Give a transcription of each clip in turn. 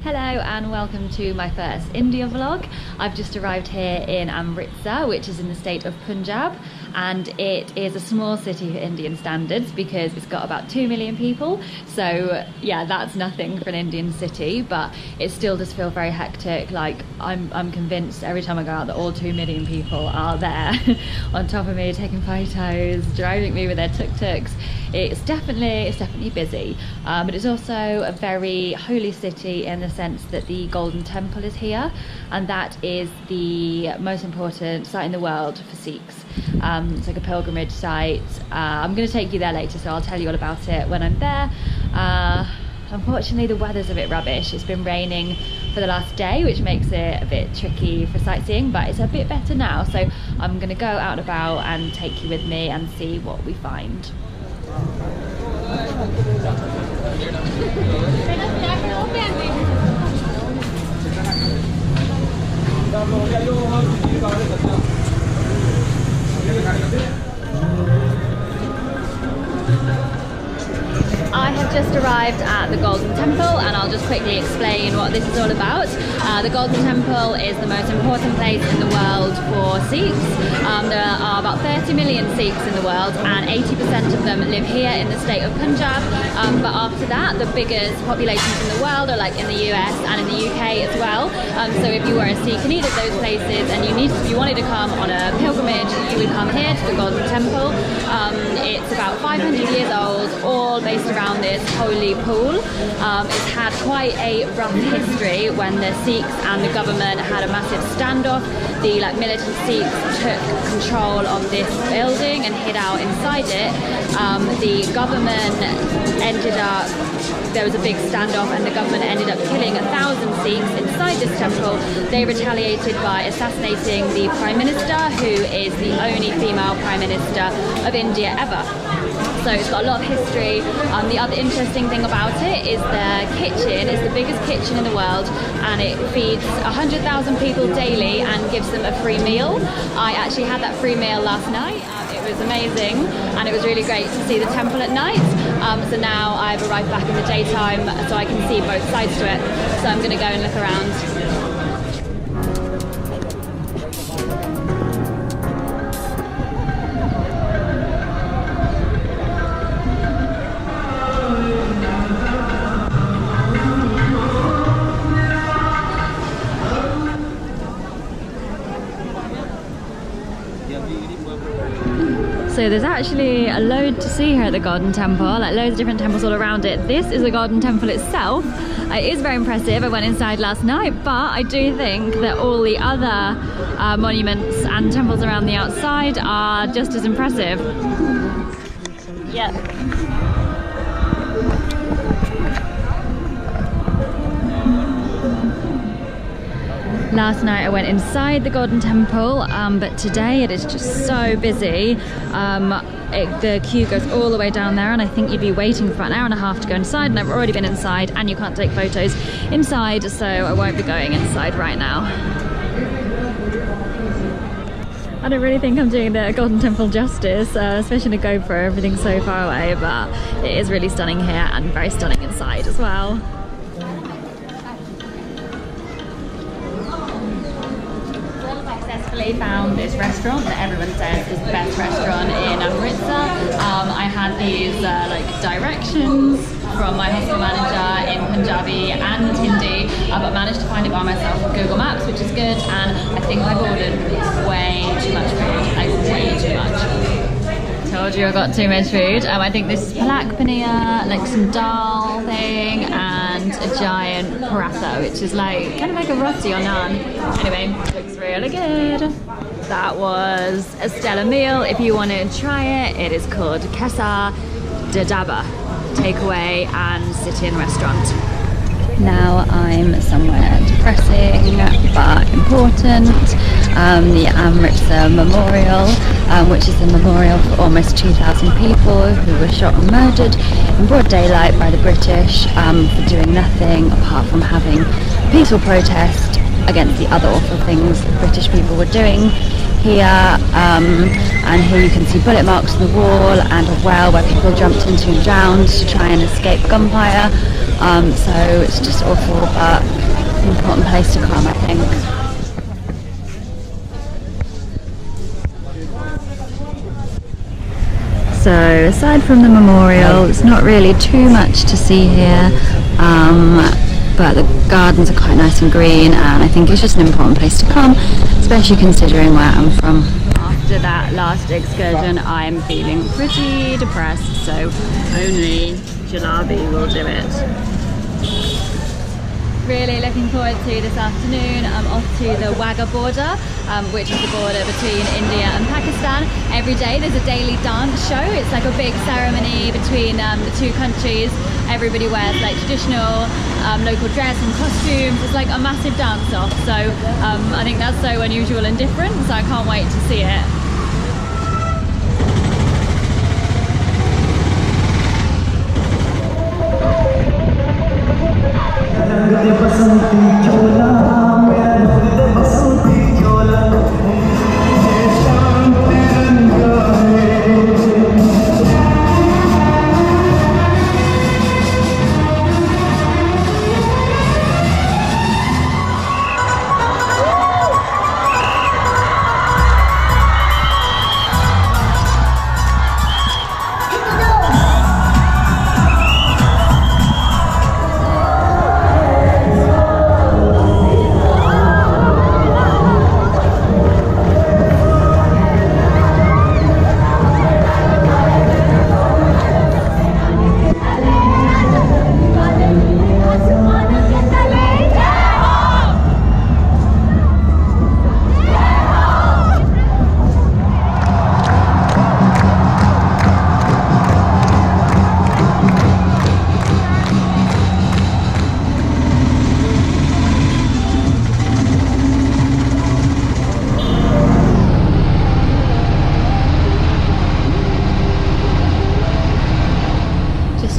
Hello and welcome to my first India vlog. I've just arrived here in Amritsar, which is in the state of Punjab, and it is a small city for Indian standards because it's got about 2 million people. So yeah, that's nothing for an Indian city, but it still does feel very hectic. Like I'm convinced every time I go out that all 2 million people are there on top of me, taking photos, driving me with their tuk-tuks. It's definitely busy, but it's also a very holy city in the sense that the Golden Temple is here, and that is the most important site in the world for Sikhs. It's like a pilgrimage site. I'm going to take you there later, so I'll tell you all about it when I'm there. Unfortunately, the weather's a bit rubbish. It's been raining for the last day, which makes it a bit tricky for sightseeing, but it's a bit better now, so I'm going to go out and about and take you with me and see what we find. I have just arrived at the Golden Temple, and I'll just quickly explain what this is all about. The Golden Temple is the most important place in the world for Sikhs. There are about 30 million Sikhs in the world, and 80% of them live here in the state of Punjab. But after that, the biggest populations in the world are like in the US and in the UK as well. So if you were a Sikh in either of those places and you wanted to come on a pilgrimage, you would come here to the Golden Temple. It's about 500 years old, all based around this holy pool. It's had quite a rough history when the Sikhs and the government had a massive standoff. The militant Sikhs took control of this building and hid out inside it. The government there was a big standoff, and the government ended up killing 1,000 Sikhs inside this temple. They retaliated by assassinating the Prime Minister, who is the only female Prime Minister of India ever. So it's got a lot of history. The other interesting thing about it is the kitchen is the biggest kitchen in the world, and it feeds 100,000 people daily and gives them a free meal. I actually had that free meal last night. It was amazing, and it was really great to see the temple at night. So now I've arrived back in the daytime so I can see both sides to it. So I'm going to go and look around. So there's actually a load to see here at the Golden Temple, like loads of different temples all around it. This is the Golden Temple itself. It is very impressive. I went inside last night, but I do think that all the other monuments and temples around the outside are just as impressive. Yeah. Last night I went inside the Golden Temple, but today it is just so busy. The queue goes all the way down there, and I think you'd be waiting for about an hour and a half to go inside, and I've already been inside, and you can't take photos inside, so I won't be going inside right now. I don't really think I'm doing the Golden Temple justice, especially on a GoPro. Everything's so far away, but it is really stunning here and very stunning inside as well. Found this restaurant that everyone says is the best restaurant in Amritsar. I had these directions from my hostel manager in Punjabi and Hindi, but managed to find it by myself on Google Maps, which is good, and I think I've ordered way too much food, like way too much. Told you I got too much food. I think this is palak paneer, like some dal thing, and a giant paratha, which is kind of like a roti or naan. Anyway, looks really good. That was a stellar meal. If you want to try it, it is called Kesa Dadaba, takeaway and sit-in restaurant. Now I'm somewhere depressing but important, the Amritsar Memorial, which is a memorial for almost 2,000 people who were shot and murdered in broad daylight by the British for doing nothing apart from having a peaceful protest against the other awful things the British people were doing here. And here you can see bullet marks on the wall and a well where people jumped into and drowned to try and escape gunfire. So it's just awful, but It's an important place to come, I think. So aside from the memorial, it's not really too much to see here, but the gardens are quite nice and green, and I think it's just an important place to come, especially considering where I'm from. After that last excursion, I'm feeling pretty depressed, so only jalebi will do it. Really looking forward to this afternoon. I'm off to the Wagah Border, which is the border between India and Pakistan. Every day there's a daily dance show. It's like a big ceremony between the two countries. Everybody wears like traditional local dress and costumes. It's like a massive dance off. So I think that's so unusual and different. So I can't wait to see it.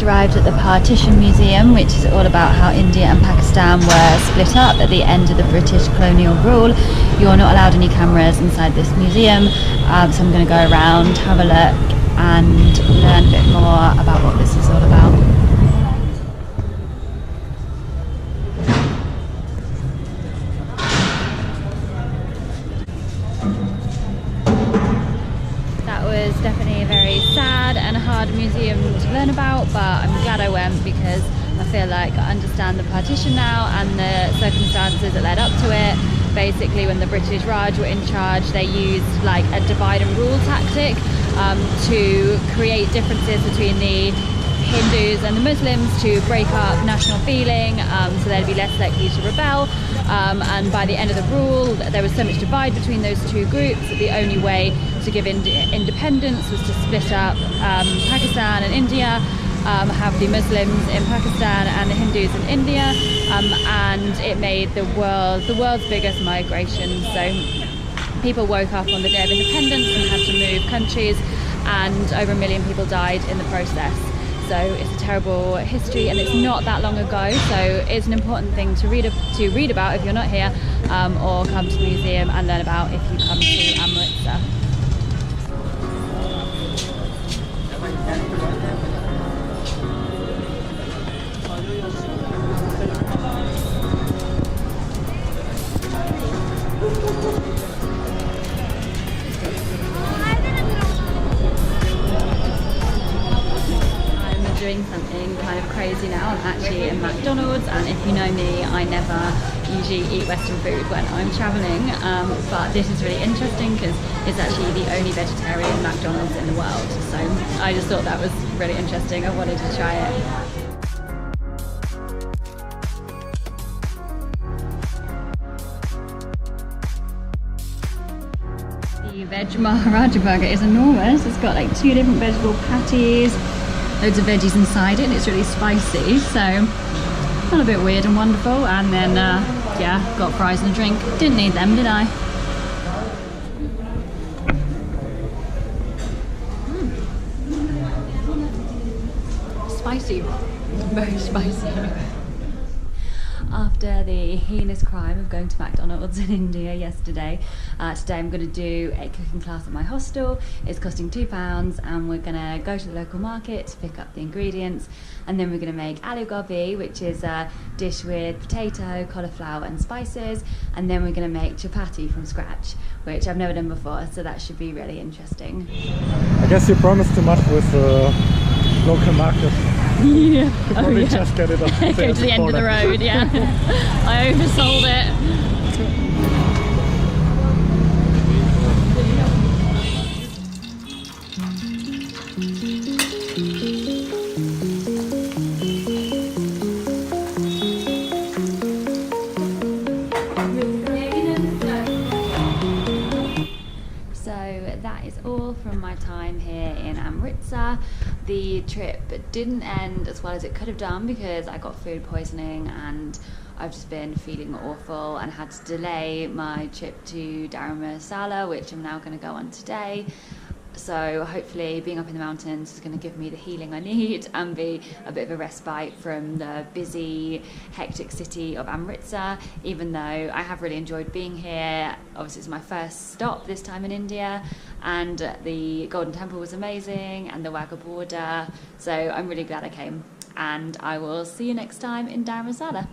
Arrived at the Partition Museum, which is all about how India and Pakistan were split up at the end of the British colonial rule. You're not allowed any cameras inside this museum, so I'm going to go around, have a look and learn a bit more about what this is all about. Definitely a very sad and hard museum to learn about, but I'm glad I went because I feel like I understand the partition now and the circumstances that led up to it. Basically, when the British Raj were in charge, they used like a divide and rule tactic to create differences between the Hindus and the Muslims to break up national feeling, so they'd be less likely to rebel. And by the end of the rule, there was so much divide between those two groups that the only way to give independence was to split up Pakistan and India, have the Muslims in Pakistan and the Hindus in India, and it made the world's biggest migration. So people woke up on the day of independence and had to move countries, and over 1 million people died in the process. So it's a terrible history, and it's not that long ago, so it's an important thing to read about if you're not here, or come to the museum and learn about if you come to Amritsar. Doing something kind of crazy now. I'm actually in McDonald's, and if you know me, I never usually eat Western food when I'm traveling, but this is really interesting because it's actually the only vegetarian McDonald's in the world, so I just thought that was really interesting. I wanted to try it. The Veg Maharaja burger is enormous. It's got like 2 different vegetable patties, loads of veggies inside it, and it's really spicy, so felt a bit weird and wonderful. And then yeah, got fries and a drink. Didn't need them, did I? Spicy, very spicy. after the heinous crime of going to McDonald's in India yesterday. Today I'm going to do a cooking class at my hostel. It's costing £2 and we're going to go to the local market to pick up the ingredients, and then we're going to make aloo gobi, which is a dish with potato, cauliflower and spices, and then we're going to make chapati from scratch, which I've never done before, so that should be really interesting. I guess you promised too much with local market. Yeah. You probably just get it off. Go to the end of the road, yeah. I oversold it. That is all from my time here in Amritsar. The trip didn't end as well as it could have done because I got food poisoning and I've just been feeling awful and had to delay my trip to Dharamsala, which I'm now going to go on today. So hopefully being up in the mountains is going to give me the healing I need and be a bit of a respite from the busy, hectic city of Amritsar, even though I have really enjoyed being here. Obviously it's my first stop this time in India, and the Golden Temple was amazing and the Wagah Border, so I'm really glad I came, and I will see you next time in Dharamsala.